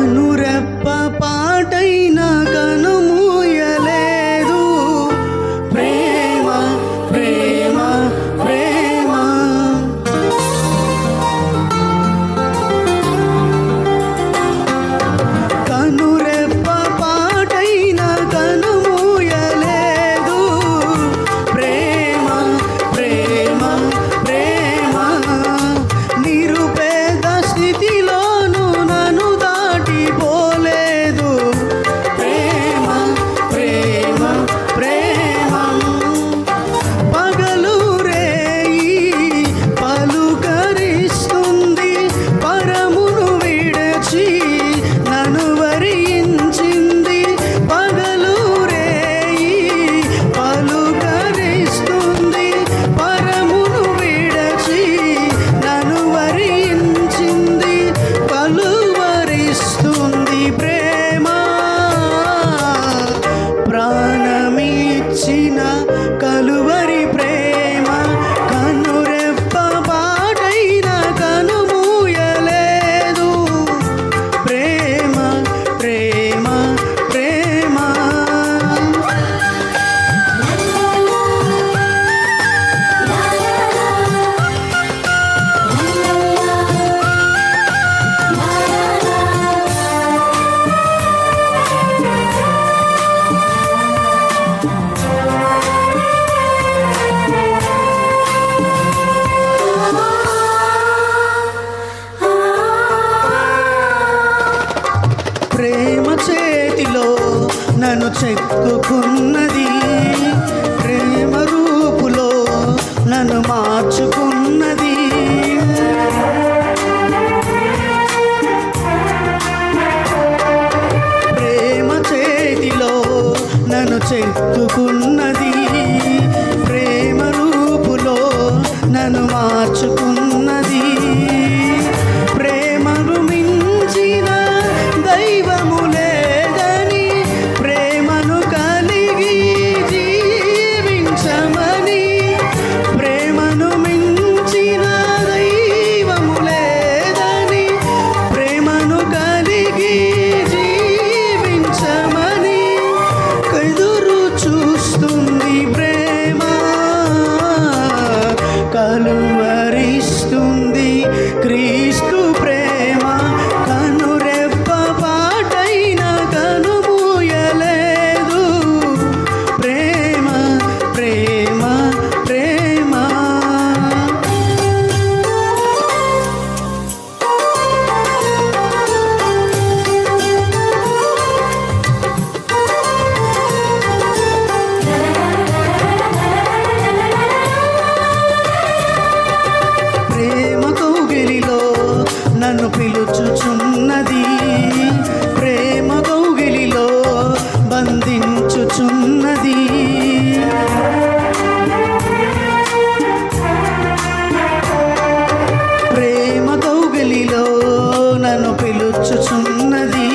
కనురెప్ప పాటైన కనుమూయలేదు. ప్రేమ ప్రేమ ప్రేమ కనురెప్ప పాటైన కనుమూయలేదు. ప్రేమ ప్రేమ ప్రేమ నిరుపేద స్థితిలోను నన్ను దాటిపోలేదు. ప్రేమ ప్రేమ ప్రేమ పగలు రేయి పలుకరిస్తుంది. పరమును విడచి నన్ను వరించింది. పగలు రేయి పలుకరిస్తుంది. పరమును విడచి నన్ను వరించింది. పలువరిస్తుంది ప్రేమ. ప్రాణమిచ్చిన కలువరి ప్రేమ. కనురెప్ప పాటైన కనుమూయలేదు. ప్రేమ ప్రేమ ప్రేమ ప్రేమ చేతిలో నన్ను చెక్కుకున్నది. ప్రేమ రూపులో నన్ను మార్చుకున్నది. ప్రేమ చేతిలో నన్ను చెక్కుకున్నది. ప్రేమ రూపులో నన్ను మార్చుకున్నది. ప్రేమను మించిన దైవము లేదని, ప్రేమను కలిగి జీవించమని. ప్రేమను మించిన దైవము లేదని, ప్రేమను కలిగి జీవించమని ఎదురు చూస్తుంది ప్రేమ. కలువరిస్తుంది క్రీస్తు ప్రేమ. కనురెప్ప పాటైన కనుమూయలేదు. ప్రేమ ప్రేమ ప్రేమ ప్రేమ కౌగిలిలో నన్ను పిలుచుచున్నది. ప్రేమ కౌగిలిలో బంధించుచున్నది. ప్రేమ కౌగిలిలో నన్ను పిలుచుచున్నది.